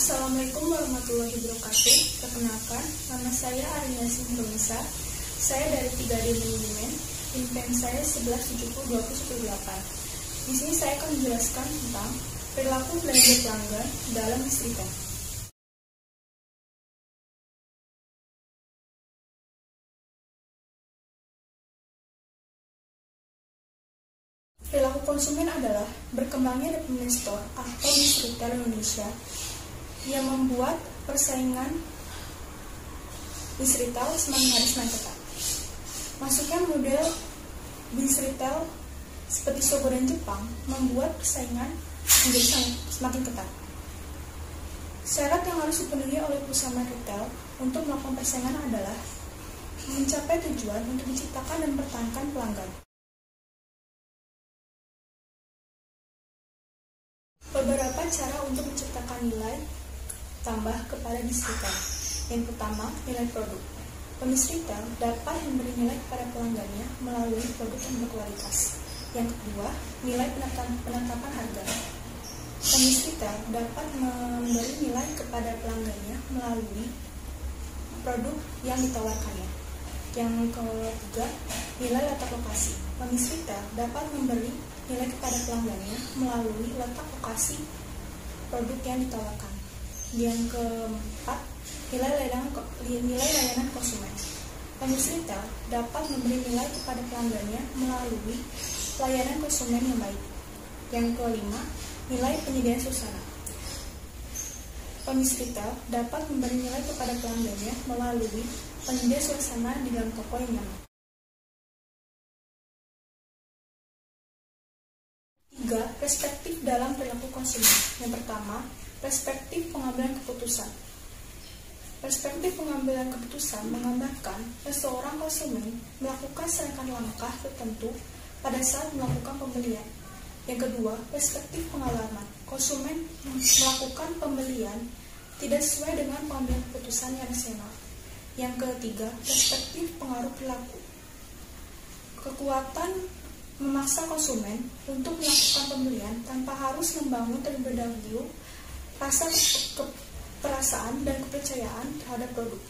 Assalamualaikum warahmatullahi wabarakatuh. Perkenalkan, nama saya Arina Simbrunisa. Saya dari 3D Manajemen. INPEN saya 11702018. Di sini saya akan menjelaskan tentang perilaku belanja pelanggan dalam listrikan. Perilaku konsumen adalah berkembangnya department store atau bis retail Indonesia yang membuat persaingan bis retail semakin hari semakin ketat. Masuknya model bis retail seperti Sogo dan Jepang membuat persaingan menjadi semakin ketat. Syarat yang harus dipenuhi oleh perusahaan retail untuk melakukan persaingan adalah mencapai tujuan untuk menciptakan dan mempertahankan pelanggan. Beberapa cara untuk menciptakan nilai tambah kepada bis retail. Yang pertama, nilai produk. Pembisnis retail dapat memberi nilai kepada pelanggannya melalui produk yang berkualitas. Yang kedua, nilai penetapan harga. Pembisnis retail dapat memberi nilai kepada pelanggannya melalui produk yang ditawarkannya. Yang ketiga, nilai letak lokasi. Pembisnis retail dapat memberi nilai kepada pelanggannya melalui letak lokasi produk yang ditawarkan. Yang keempat, nilai layanan konsumen. Pembisnis retail dapat memberi nilai kepada pelanggannya melalui layanan konsumen yang baik. Yang kelima, nilai penyediaan suasana. Pembisnis retail dapat memberi nilai kepada pelanggannya melalui penyedia suasana di dalam toko yang nyaman. 3. Perspektif dalam perilaku konsumen. Yang pertama, perspektif pengambilan keputusan. Perspektif pengambilan keputusan menggambarkan seseorang konsumen melakukan serangkaian langkah tertentu pada saat melakukan pembelian. Yang kedua, perspektif pengalaman. Konsumen melakukan pembelian tidak sesuai dengan pengambilan keputusan yang rasional. Yang ketiga, perspektif pengaruh perilaku. Kekuatan memaksa konsumen untuk melakukan pembelian tanpa harus membangun terlebih dahulu rasa perasaan dan kepercayaan terhadap produk.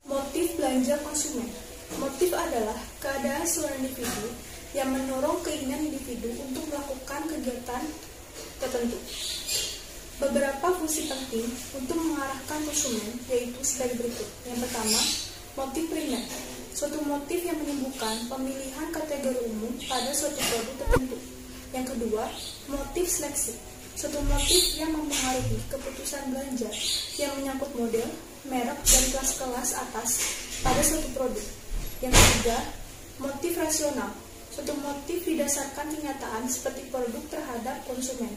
Motif belanja konsumen. Motif adalah keadaan seorang individu yang mendorong keinginan individu untuk melakukan kegiatan tertentu. Beberapa fungsi penting untuk mengarahkan konsumen yaitu sebagai berikut. Yang pertama, motif primer, suatu motif yang menyembuhkan pemilihan kategori umum pada suatu produk tertentu. Yang kedua, motif seleksi, suatu motif yang mempengaruhi keputusan belanja yang menyangkut model, merek, dan kelas-kelas atas pada suatu produk. Yang ketiga, motif rasional, suatu motif didasarkan kenyataan seperti produk terhadap konsumen.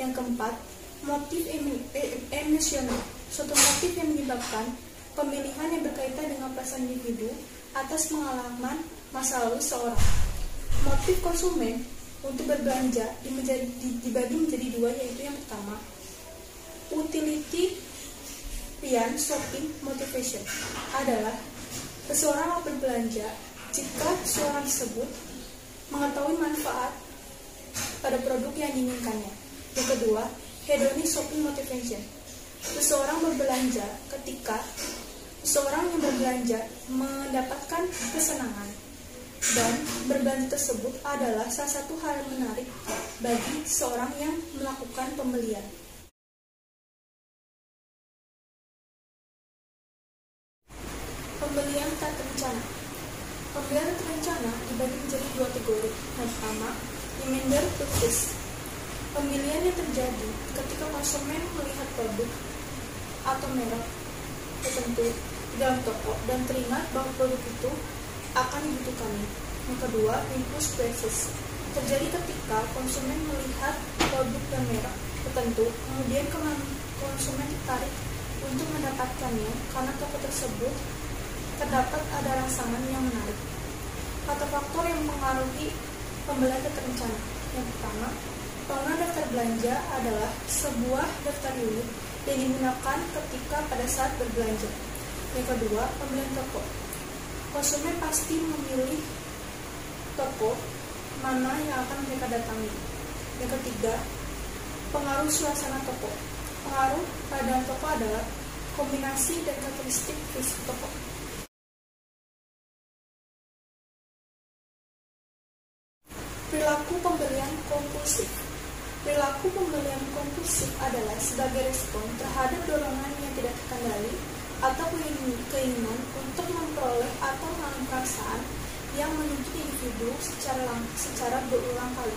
Yang keempat, motif emosional, suatu motif yang menyebabkan pemilihan yang berkaitan dengan perasaan individu atas pengalaman masa lalu seorang. Motif konsumen untuk berbelanja dibagi menjadi dua, yaitu yang pertama, utilitarian shopping motivation adalah seseorang berbelanja jika seseorang tersebut mengetahui manfaat pada produk yang diinginkannya. Yang kedua, hedonic shopping motivation. Seseorang berbelanja ketika seseorang yang berbelanja mendapatkan kesenangan, dan berbelanja tersebut adalah salah satu hal yang menarik bagi seorang yang melakukan pembelian. Pembelian tak terencana. Pembelian tak terencana dibagi menjadi dua kategori. Yang pertama, demand purchase. Pembelian yang terjadi ketika konsumen melihat produk atau merek tertentu di dalam toko dan teringat bahwa produk itu akan dibutuhkannya. Yang kedua, impulse purchase, terjadi ketika konsumen melihat produk dan merek tertentu, kemudian konsumen tertarik untuk mendapatkannya karena toko tersebut terdapat ada rangsangan yang menarik. Faktor-faktor yang mempengaruhi pembelian tak terencana. Yang pertama, penggunaan daftar belanja adalah sebuah daftar unit yang digunakan ketika pada saat berbelanja. Yang kedua, pembelian toko. Konsumen pasti memilih toko mana yang akan mereka datangi. Yang ketiga, pengaruh suasana toko. Pengaruh keadaan toko adalah kombinasi dan karakteristik fisik toko. Perilaku pembelian kompulsif. Perilaku pembelian kompulsif adalah sebagai respon terhadap dorongan yang tidak terkendali atau keinginan untuk memperoleh atau mengalami perasaan yang menuntut individu secara berulang kali.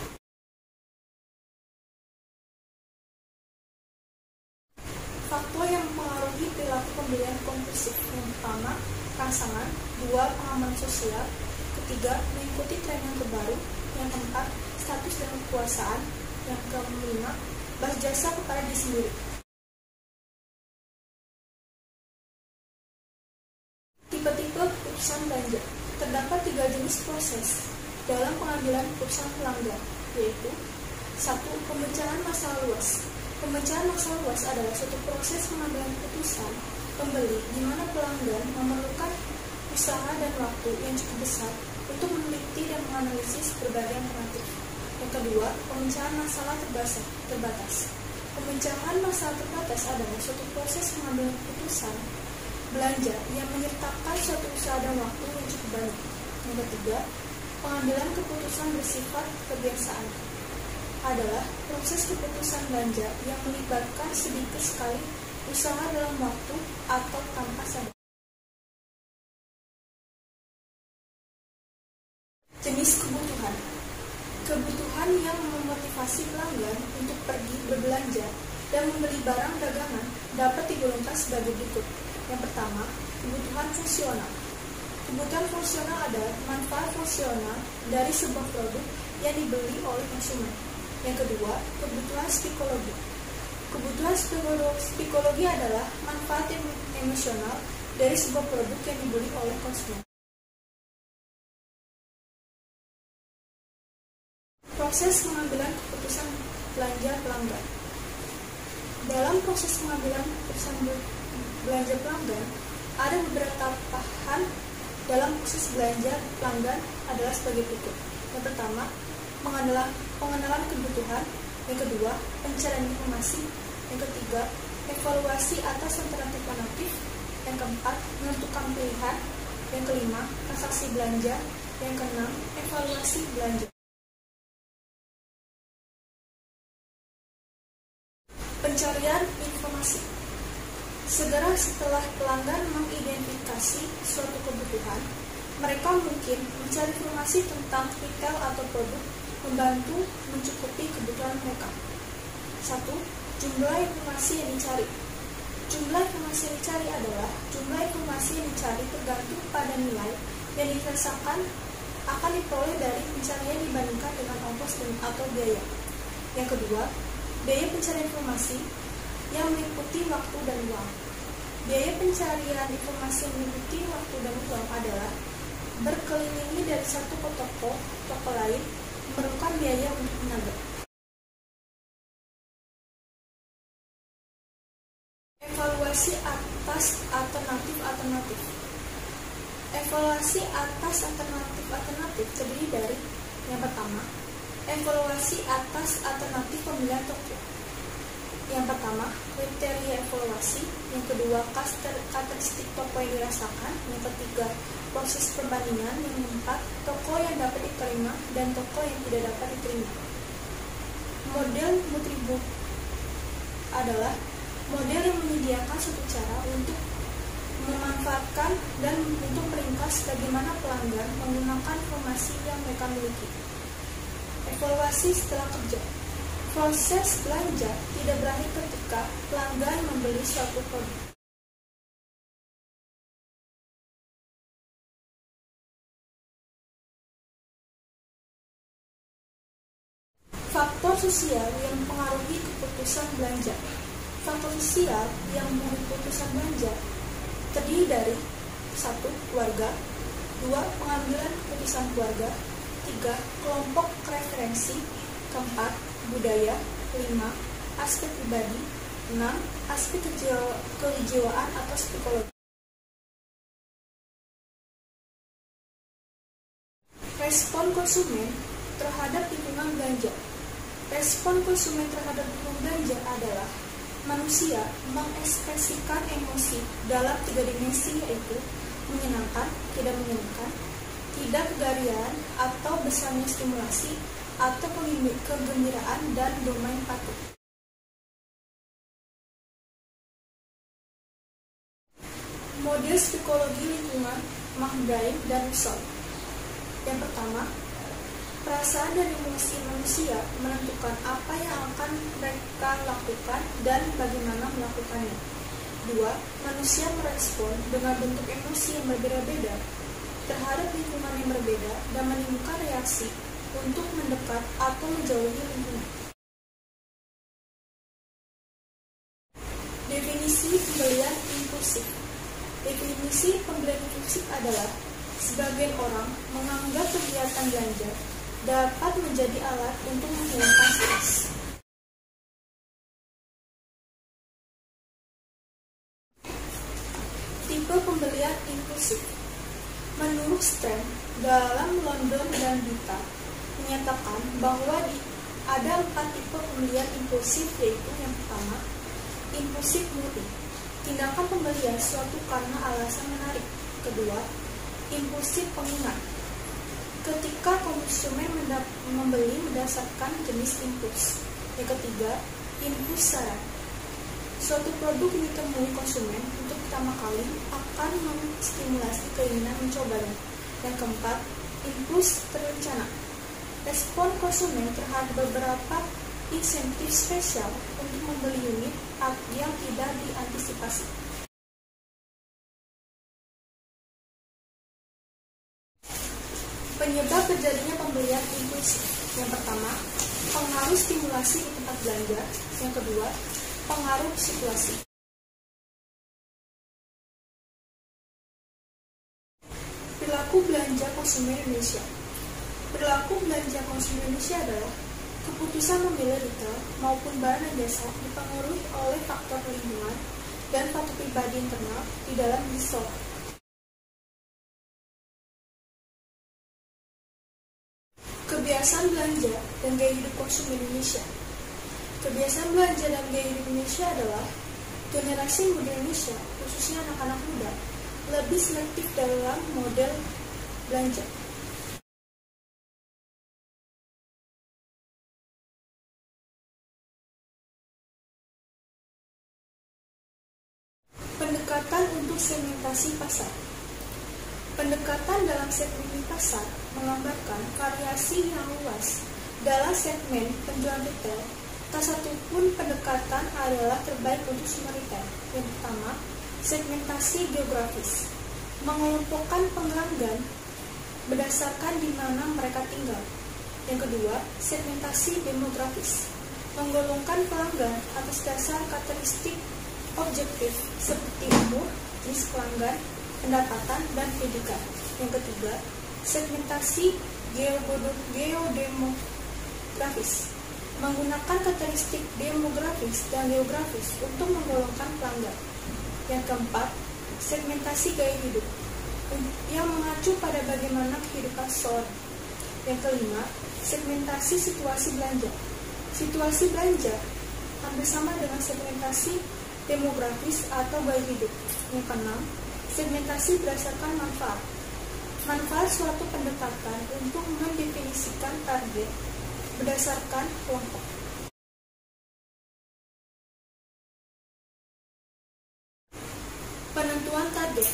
Faktor yang mempengaruhi perilaku pembelian kompulsif. Yang pertama, rangsangan. Dua, pengalaman sosial. Ketiga, mengikuti tren yang terbaru. Yang keempat, status dan kekuasaan. Yang kelima, balas jasa kepada diri sendiri. Tipe-tipe keputusan belanja. Terdapat 3 jenis proses dalam pengambilan keputusan pelanggan, yaitu 1. Pemecahan masalah luas. Pemecahan masalah luas adalah suatu proses pengambilan keputusan pembeli di mana pelanggan memerlukan usaha dan waktu yang cukup besar untuk meneliti dan menganalisis berbagai alternatif. Yang kedua, pemecahan masalah terbatas. Pemecahan masalah terbatas adalah suatu proses pengambilan keputusan belanja yang menyertakan suatu usaha dan waktu yang cukup banyak. Yang ketiga, pengambilan keputusan bersifat kebiasaan adalah proses keputusan belanja yang melibatkan sedikit sekali usaha dalam waktu atau tanpa sadar. Jenis kebutuhan. Kebutuhan yang memotivasi pelanggan untuk pergi berbelanja dan membeli barang dagangan dapat digolongkan sebagai berikut. Yang pertama, kebutuhan fungsional. Kebutuhan fungsional adalah manfaat fungsional dari sebuah produk yang dibeli oleh konsumen. Yang kedua, kebutuhan psikologi. Kebutuhan psikologi adalah manfaat emosional dari sebuah produk yang dibeli oleh konsumen. Proses pengambilan keputusan belanja pelanggan. Dalam proses pengambilan keputusan belanja pelanggan, ada beberapa tahapan dalam proses belanja pelanggan adalah sebagai berikut. Yang pertama, pengenalan kebutuhan. Yang kedua, pencarian informasi. Yang ketiga, evaluasi atas alternatif. Yang keempat, menentukan pilihan. Yang kelima, transaksi belanja. Yang keenam, evaluasi belanja. Pencarian informasi. Segera setelah pelanggan mengidentifikasi suatu kebutuhan, mereka mungkin mencari informasi tentang retail atau produk membantu mencukupi kebutuhan mereka. 1. Jumlah informasi yang dicari. Jumlah informasi yang dicari adalah jumlah informasi yang dicari tergantung pada nilai yang dirasakan akan diperoleh dari pencarian dibandingkan dengan ongkos atau biaya. Yang kedua, biaya pencarian informasi yang meliputi waktu dan uang. Biaya pencarian informasi yang meliputi waktu dan uang adalah berkelilingi dari satu ke toko lain, memerlukan biaya untuk tenaga. Evaluasi atas alternatif. Evaluasi atas alternatif terdiri dari yang pertama, evaluasi atas alternatif pemilihan toko. Yang pertama, kriteria evaluasi. Yang kedua, karakteristik toko yang dirasakan. Yang ketiga, proses perbandingan. Yang keempat, toko yang dapat diterima dan toko yang tidak dapat diterima. Model Nutribuk adalah model yang menyediakan suatu cara untuk memanfaatkan dan untuk meringkas bagaimana pelanggan menggunakan informasi yang mereka miliki. Evaluasi setelah kerja. Proses belanja tidak berakhir ketika pelanggan membeli suatu produk. Faktor sosial yang mempengaruhi keputusan belanja. Faktor sosial yang mempengaruhi keputusan belanja terdiri dari 1. Keluarga. 2. Pengambilan keputusan keluarga. 3. Kelompok referensi. 4. Budaya. 5. Aspek pribadi. 6. Aspek kejiwaan atau psikologi. Respon konsumen terhadap lingkungan belanja. Respon konsumen terhadap dukungan belanja adalah manusia mengekspresikan emosi dalam 3 dimensi, yaitu menyenangkan, tidak menyenangkan, tidak kegembiraan atau besarnya stimulasi atau kegembiraan, dan domain patut. Model psikologi lingkungan Mahdain dan Russell. Yang pertama, perasaan dan emosi manusia menentukan apa yang akan mereka lakukan dan bagaimana melakukannya. 2. Manusia merespon dengan bentuk emosi yang berbeda-beda terhadap lingkungan yang berbeda dan menimbulkan reaksi untuk mendekat atau menjauhi lingkungan. Definisi pembelian impulsif. Definisi pembelian impulsif adalah sebagian orang menganggap kegiatan belanja dapat menjadi alat untuk menghilangkan stres. Tipe pembelian impulsif. Menurut Strand, dalam London dan Dita menyatakan bahwa ada 4 tipe pembelian impulsif, yaitu yang pertama, impulsif murni, tindakan pembelian suatu karena alasan menarik. Kedua, impulsif pengingat, ketika konsumen membeli berdasarkan jenis impuls. Yang ketiga, impuls saran, suatu produk ditemui konsumen untuk pertama kali akan menstimulasi keinginan mencobanya. Yang keempat, impuls terencana, respon konsumen terhadap beberapa insentif spesial untuk membeli unit yang tidak diantisipasi. Penyebab terjadinya pembelian impulsif. Yang pertama, pengaruh stimulasi di tempat belanja. Yang kedua, pengaruh situasi. Perilaku belanja konsumen Indonesia. Perilaku belanja konsumen Indonesia adalah keputusan memilih retail maupun barang dan jasa dipengaruhi oleh faktor lingkungan dan faktor pribadi internal di dalam resort. Kebiasaan belanja dan gaya hidup konsumen Indonesia. Kebiasaan belanja dan gaya hidup Indonesia adalah generasi muda Indonesia, khususnya anak-anak muda, lebih selektif dalam model belanja. Pendekatan untuk segmentasi pasar. Pendekatan dalam segmen pasar menggambarkan variasi yang luas dalam segmen penjualan retail. Tak satu pun pendekatan adalah terbaik untuk semua retail. Yang pertama, segmentasi geografis, mengelompokkan pelanggan berdasarkan di mana mereka tinggal. Yang kedua, segmentasi demografis, menggolongkan pelanggan atas dasar karakteristik objektif seperti umur, jenis pelanggan, pendapatan, dan pendidikan. Yang ketiga, segmentasi geodemografis, menggunakan karakteristik demografis dan geografis untuk menggolongkan pelanggan. Yang keempat, segmentasi gaya hidup, yang mengacu pada bagaimana kehidupan seseorang. Yang kelima, segmentasi situasi belanja. Situasi belanja hampir sama dengan segmentasi demografis atau gaya hidup. Yang keenam, segmentasi berdasarkan manfaat. Manfaat suatu pendekatan untuk mendefinisikan target berdasarkan kelompok. Penentuan target.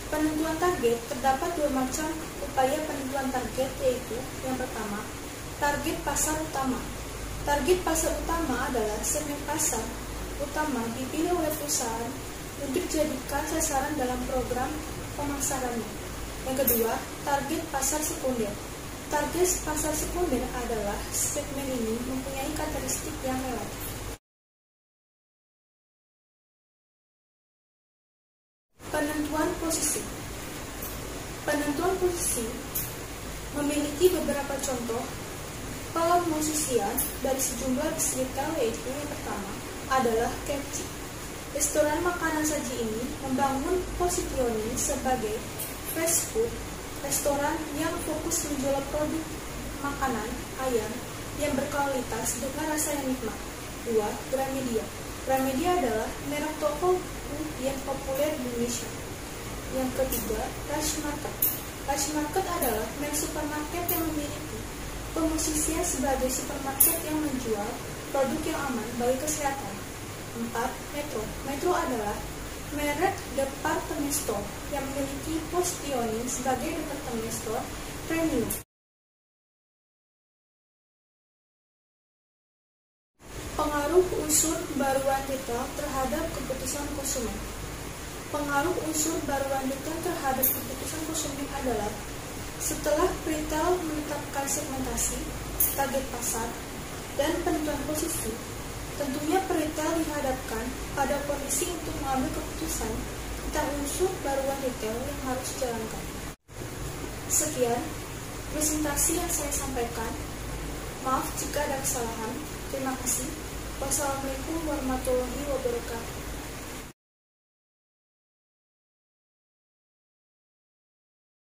Penentuan target terdapat 2 macam upaya penentuan target, yaitu yang pertama, target pasar utama. Target pasar utama adalah segmen pasar utama dipilih oleh perusahaan untuk dijadikan sasaran dalam program pemasarannya. Yang kedua, target pasar sekunder. Target pasar sekunder adalah segmen ini mempunyai karakteristik yang relatif. Penentuan posisi. Penentuan posisi memiliki beberapa contoh pemosisian dari sejumlah retail, yaitu yang pertama adalah KFC. Restoran makanan saji ini membangun positioning sebagai fast food restoran yang fokus menjual produk makanan ayam yang berkualitas dengan rasa yang nikmat. 2. Gramedia. Gramedia adalah merek toko buku yang populer di Indonesia. Yang ketiga, Rush Market. Rush Market adalah merek supermarket yang memiliki pemosisian sebagai supermarket yang menjual produk yang aman bagi kesehatan. 4. Metro. Metro adalah merek department store yang memiliki positioning sebagai department store premium. Pengaruh unsur baruan retail terhadap keputusan konsumen. Pengaruh unsur baruan retail terhadap keputusan konsumen adalah setelah retail menetapkan segmentasi, target pasar, dan penentuan posisi, tentunya retail dihadapkan pada kondisi untuk mengambil keputusan tentang unsur baruan retail yang harus dijalankan. Sekian presentasi yang saya sampaikan. Maaf jika ada kesalahan. Terima kasih. Wassalamualaikum warahmatullahi wabarakatuh.